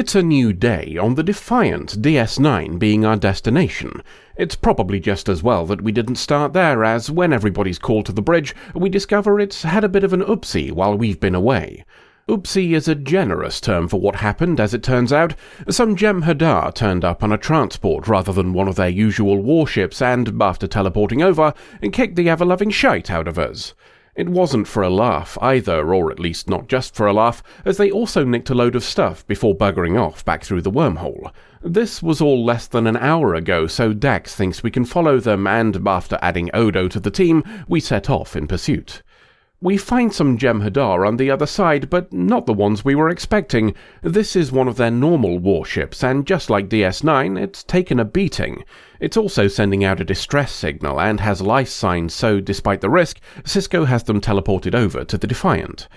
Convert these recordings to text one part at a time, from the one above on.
It's a new day on the Defiant DS9 being our destination. It's probably just as well that we didn't start there, as when everybody's called to the bridge, we discover it's had a bit of an oopsie while we've been away. Oopsie is a generous term for what happened, as it turns out. Some Jem'Hadar turned up on a transport rather than one of their usual warships and, after teleporting over, kicked the ever-loving shite out of us. It wasn't for a laugh either, or at least not just for a laugh, as they also nicked a load of stuff before buggering off back through the wormhole. This was all less than an hour ago, so Dax thinks we can follow them, and after adding Odo to the team, we set off in pursuit. We find some Jem'Hadar on the other side, but not the ones we were expecting. This is one of their normal warships, and just like DS9, it's taken a beating. It's also sending out a distress signal and has life signs, so despite the risk, Sisko has them teleported over to the Defiant.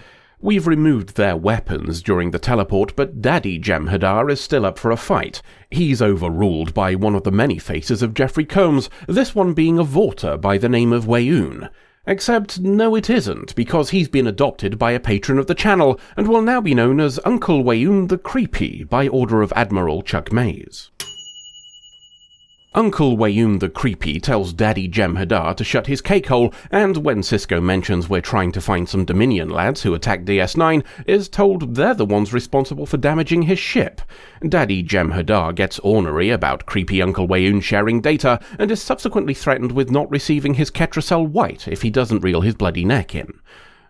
We've removed their weapons during the teleport, but Daddy Jem'Hadar is still up for a fight. He's overruled by one of the many faces of Jeffrey Combs, this one being a Vorta by the name of Weyoun. Except, no it isn't, because he's been adopted by a patron of the channel, and will now be known as Uncle Weyoun the Creepy by order of Admiral Chuck Mays. Uncle Weyoun the Creepy tells Daddy Jem'Hadar to shut his cakehole, and when Sisko mentions we're trying to find some Dominion lads who attacked DS9, is told they're the ones responsible for damaging his ship. Daddy Jem'Hadar gets ornery about creepy Uncle Weyoun sharing data, and is subsequently threatened with not receiving his Ketracel White if he doesn't reel his bloody neck in.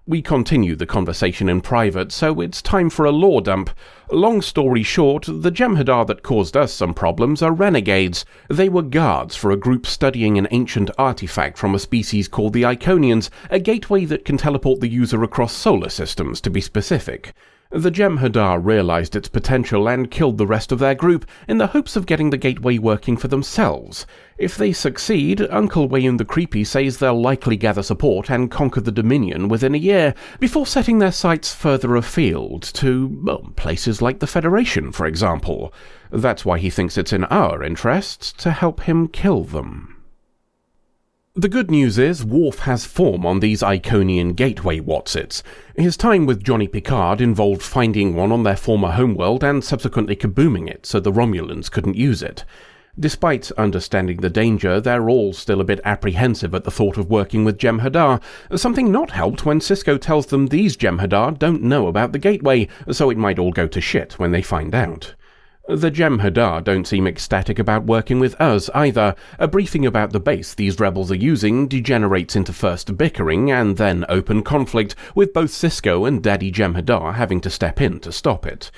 We continue the conversation in private, so it's time for a lore dump. Long story short, the Jem'Hadar that caused us some problems are renegades. They were guards for a group studying an ancient artifact from a species called the Iconians, a gateway that can teleport the user across solar systems, to be specific. The Jem'Hadar realized its potential and killed the rest of their group in the hopes of getting the gateway working for themselves. If they succeed, Uncle Weyoun the Creepy says they'll likely gather support and conquer the Dominion within a year, before setting their sights further afield to, well, places like the Federation, for example. That's why he thinks it's in our interests to help him kill them. The good news is, Worf has form on these Iconian gateway Watsits. His time with Johnny Picard involved finding one on their former homeworld and subsequently kabooming it so the Romulans couldn't use it. Despite understanding the danger, they're all still a bit apprehensive at the thought of working with Jem'Hadar, something not helped when Sisko tells them these Jem'Hadar don't know about the gateway, so it might all go to shit when they find out. The Jem'Hadar don't seem ecstatic about working with us either. A briefing about the base these rebels are using degenerates into first bickering and then open conflict, with both Sisko and Daddy Jem'Hadar having to step in to stop it.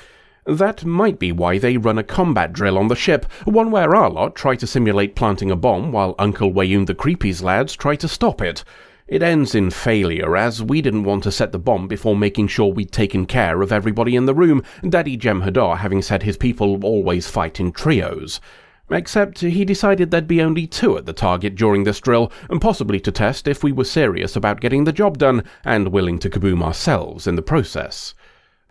That might be why they run a combat drill on the ship, one where our lot try to simulate planting a bomb while Uncle Weyoun the Creepy's lads try to stop it. It ends in failure, as we didn't want to set the bomb before making sure we'd taken care of everybody in the room, Daddy Jem'Hadar having said his people always fight in trios. Except he decided there'd be only 2 at the target during this drill, and possibly to test if we were serious about getting the job done, and willing to kaboom ourselves in the process.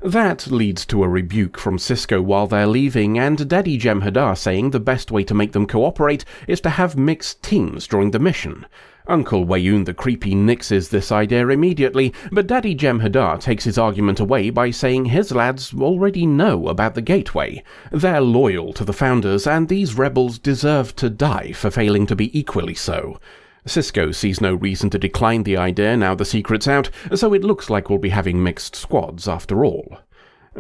That leads to a rebuke from Sisko while they're leaving, and Daddy Jem'Hadar saying the best way to make them cooperate is to have mixed teams during the mission. Uncle Weyoun the Creepy nixes this idea immediately, but Daddy Jem'Hadar takes his argument away by saying his lads already know about the gateway. They're loyal to the Founders, and these rebels deserve to die for failing to be equally so. Sisko sees no reason to decline the idea now the secret's out, so it looks like we'll be having mixed squads after all.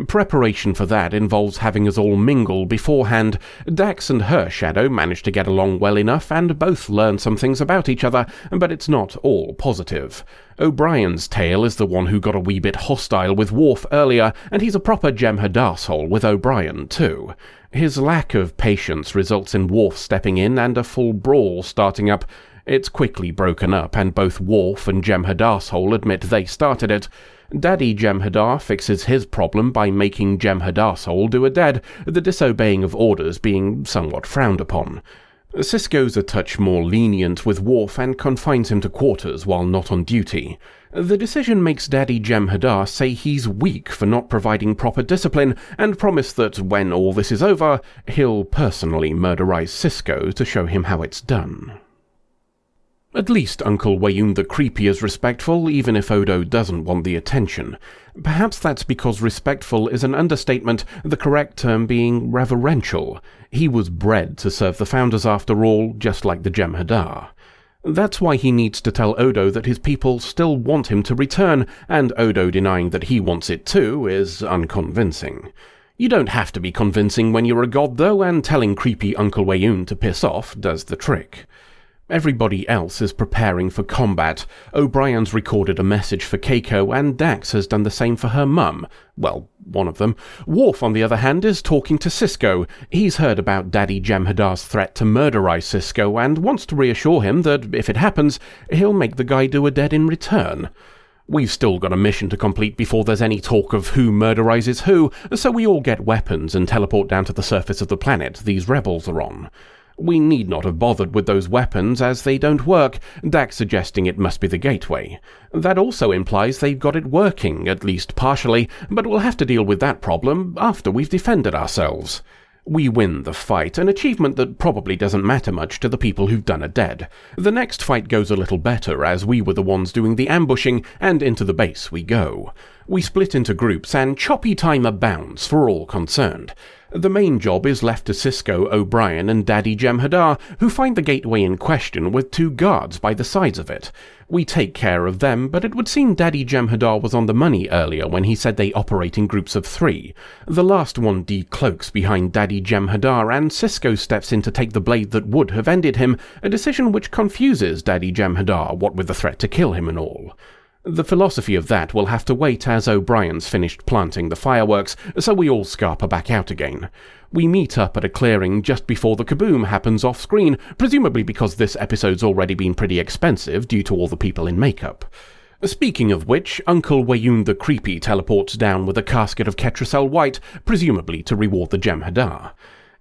Preparation for that involves having us all mingle beforehand. Dax and her shadow manage to get along well enough and both learn some things about each other, but it's not all positive. O'Brien's tale is the one who got a wee bit hostile with Worf earlier, and he's a proper Jem'Hadarsehole with O'Brien too. His lack of patience results in Worf stepping in and a full brawl starting up. It's quickly broken up, and both Worf and Jem'Hadarsehole admit they started it. Daddy Jem'Hadar fixes his problem by making Jem'Hadarsehole do a dead, the disobeying of orders being somewhat frowned upon. Sisko's a touch more lenient with Worf and confines him to quarters while not on duty. The decision makes Daddy Jem'Hadar say he's weak for not providing proper discipline, and promise that when all this is over, he'll personally murderize Sisko to show him how it's done. At least Uncle Wayoon the Creepy is respectful, even if Odo doesn't want the attention. Perhaps that's because respectful is an understatement, the correct term being reverential. He was bred to serve the Founders after all, just like the Jem'Hadar. That's why he needs to tell Odo that his people still want him to return, and Odo denying that he wants it too is unconvincing. You don't have to be convincing when you're a god though, and telling creepy Uncle Wayoon to piss off does the trick. Everybody else is preparing for combat. O'Brien's recorded a message for Keiko, and Dax has done the same for her mum. Well, one of them. Worf, on the other hand, is talking to Sisko. He's heard about Daddy Jem'Hadar's threat to murderize Sisko, and wants to reassure him that, if it happens, he'll make the guy do a dead in return. We've still got a mission to complete before there's any talk of who murderizes who, so we all get weapons and teleport down to the surface of the planet these rebels are on. We need not have bothered with those weapons, as they don't work, Dax suggesting it must be the gateway. That also implies they've got it working, at least partially, but we'll have to deal with that problem after we've defended ourselves. We win the fight, an achievement that probably doesn't matter much to the people who've done a dead. The next fight goes a little better, as we were the ones doing the ambushing, and into the base we go. We split into groups, and choppy time abounds for all concerned. The main job is left to Sisko, O'Brien, and Daddy Jem'Hadar, who find the gateway in question with 2 guards by the sides of it. We take care of them, but it would seem Daddy Jem'Hadar was on the money earlier when he said they operate in groups of 3. The last one decloaks behind Daddy Jem'Hadar, and Sisko steps in to take the blade that would have ended him, a decision which confuses Daddy Jem'Hadar, what with the threat to kill him and all. The philosophy of that will have to wait as O'Brien's finished planting the fireworks, so we all scarper back out again. We meet up at a clearing just before the kaboom happens off-screen, presumably because this episode's already been pretty expensive due to all the people in makeup. Speaking of which, Uncle Wayoon the Creepy teleports down with a casket of Ketracel White, presumably to reward the Jem'Hadar.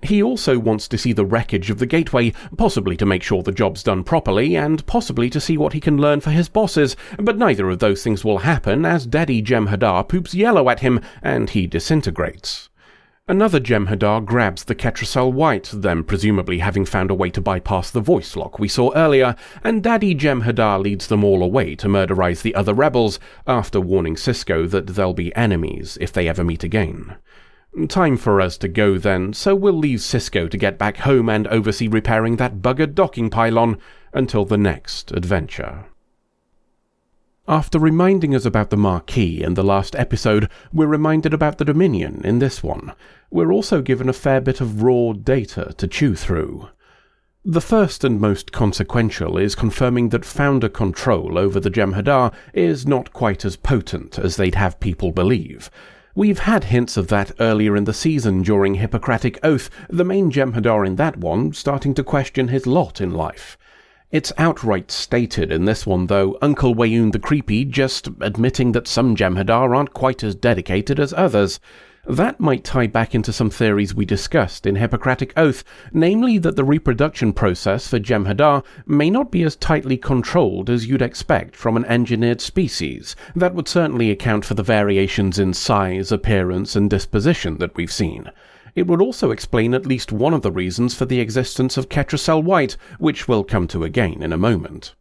He also wants to see the wreckage of the gateway, possibly to make sure the job's done properly, and possibly to see what he can learn for his bosses, but neither of those things will happen as Daddy Jem'Hadar poops yellow at him, and he disintegrates. Another Jem'Hadar grabs the Ketracel White, them presumably having found a way to bypass the voice lock we saw earlier, and Daddy Jem'Hadar leads them all away to murderize the other rebels, after warning Sisko that they'll be enemies if they ever meet again. Time for us to go then, so we'll leave Sisko to get back home and oversee repairing that buggered docking pylon until the next adventure. After reminding us about the Marquis in the last episode, we're reminded about the Dominion in this one. We're also given a fair bit of raw data to chew through. The first and most consequential is confirming that Founder control over the Jem'Hadar is not quite as potent as they'd have people believe. We've had hints of that earlier in the season during Hippocratic Oath, the main Jem'Hadar in that one starting to question his lot in life. It's outright stated in this one though, Uncle Wayoon the Creepy just admitting that some Jem'Hadar aren't quite as dedicated as others. That might tie back into some theories we discussed in Hippocratic Oath, namely that the reproduction process for Jem'Hadar may not be as tightly controlled as you'd expect from an engineered species. That would certainly account for the variations in size, appearance, and disposition that we've seen. It would also explain at least one of the reasons for the existence of Ketracel White, which we'll come to again in a moment.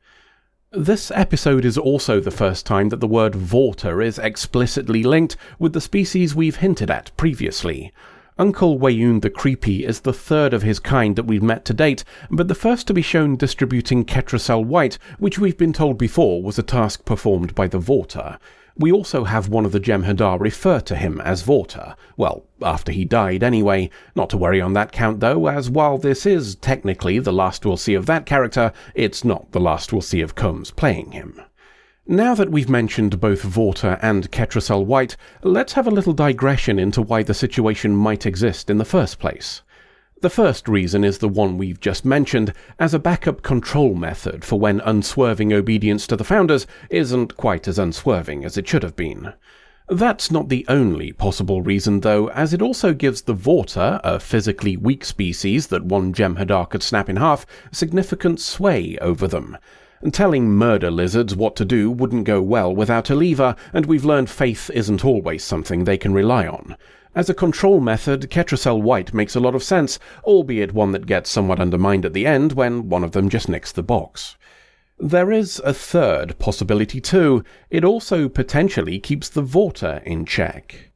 This episode is also the first time that the word Vorta is explicitly linked with the species we've hinted at previously. Uncle Wayoon the Creepy is the third of his kind that we've met to date, but the first to be shown distributing Ketracel White, which we've been told before was a task performed by the Vorta. We also have one of the Jem'Hadar refer to him as Vorta. Well, after he died anyway. Not to worry on that count though, as while this is technically the last we'll see of that character, it's not the last we'll see of Combs playing him. Now that we've mentioned both Vorta and Ketracel White, let's have a little digression into why the situation might exist in the first place. The first reason is the one we've just mentioned, as a backup control method for when unswerving obedience to the Founders isn't quite as unswerving as it should have been. That's not the only possible reason though, as it also gives the Vorta, a physically weak species that one Jem'Hadar could snap in half, significant sway over them. Telling murder lizards what to do wouldn't go well without a lever, and we've learned faith isn't always something they can rely on. As a control method, Ketracel White makes a lot of sense, albeit one that gets somewhat undermined at the end when one of them just nicks the box. There is a third possibility too. It also potentially keeps the Vorta in check.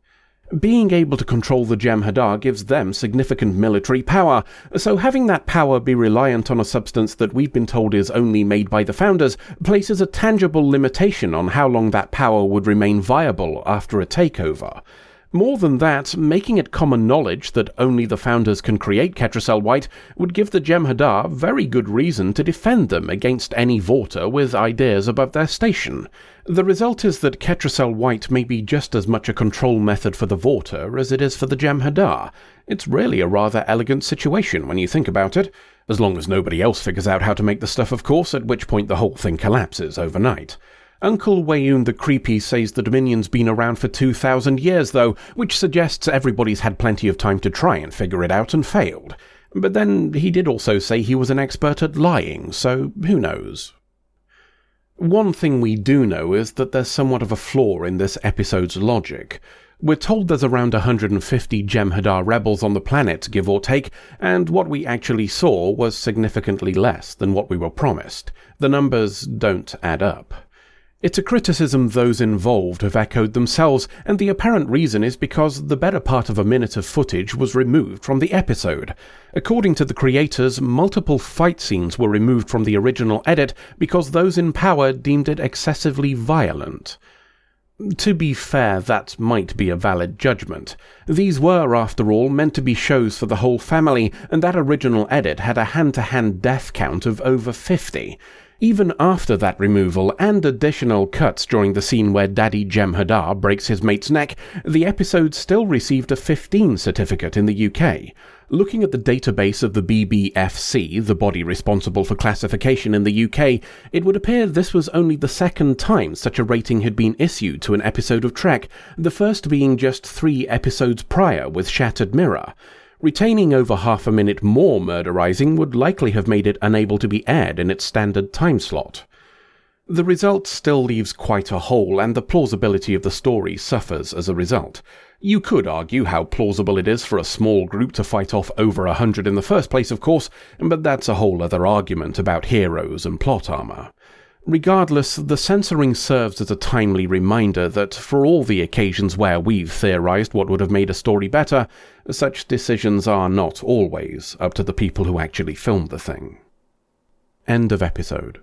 Being able to control the Jem'Hadar gives them significant military power, so having that power be reliant on a substance that we've been told is only made by the Founders places a tangible limitation on how long that power would remain viable after a takeover. More than that, making it common knowledge that only the Founders can create Ketracel White would give the Jem'Hadar very good reason to defend them against any Vorta with ideas above their station. The result is that Ketracel White may be just as much a control method for the Vorta as it is for the Jem'Hadar. It's really a rather elegant situation when you think about it, as long as nobody else figures out how to make the stuff, of course, at which point the whole thing collapses overnight. Uncle Wayoon the Creepy says the Dominion's been around for 2,000 years though, which suggests everybody's had plenty of time to try and figure it out and failed. But then he did also say he was an expert at lying, so who knows? One thing we do know is that there's somewhat of a flaw in this episode's logic. We're told there's around 150 Jem'Hadar rebels on the planet, give or take, and what we actually saw was significantly less than what we were promised. The numbers don't add up. It's a criticism those involved have echoed themselves, and the apparent reason is because the better part of a minute of footage was removed from the episode. According to the creators, multiple fight scenes were removed from the original edit because those in power deemed it excessively violent. To be fair, that might be a valid judgment. These were, after all, meant to be shows for the whole family, and that original edit had a hand-to-hand death count of over 50. Even after that removal and additional cuts during the scene where Daddy Jem'Hadar breaks his mate's neck, the episode still received a 15 certificate in the UK. Looking at the database of the BBFC, the body responsible for classification in the UK, it would appear this was only the second time such a rating had been issued to an episode of Trek, the first being just 3 episodes prior with Shattered Mirror. Retaining over half a minute more murderizing would likely have made it unable to be aired in its standard time slot. The result still leaves quite a hole, and the plausibility of the story suffers as a result. You could argue how plausible it is for a small group to fight off over 100 in the first place, of course, but that's a whole other argument about heroes and plot armor. Regardless, the censoring serves as a timely reminder that for all the occasions where we've theorized what would have made a story better, such decisions are not always up to the people who actually filmed the thing. End of episode.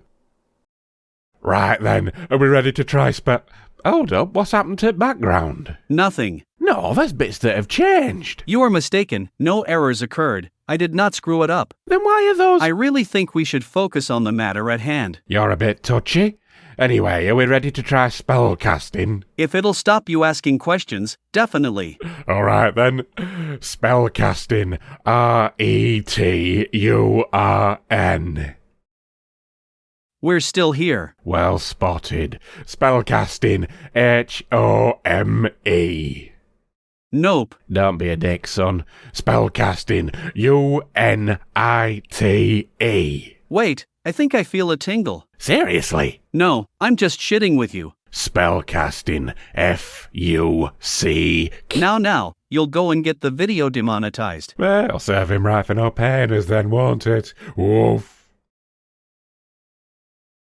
Right then, are we ready to try Hold up, what's happened to the background? Nothing. No, there's bits that have changed. You are mistaken. No errors occurred. I did not screw it up. Then why are those... I really think we should focus on the matter at hand. You're a bit touchy. Anyway, are we ready to try spellcasting? If it'll stop you asking questions, definitely. Alright then. Spellcasting. R-E-T-U-R-N. We're still here. Well spotted. Spellcasting. H-O-M-E. Nope. Don't be a dick, son. Spellcasting. U-N-I-T-E. Wait, I think I feel a tingle. Seriously? No, I'm just shitting with you. Spellcasting. F-U-C. Now, you'll go and get the video demonetized. Well, serve him right for no painers then, won't it? Woof.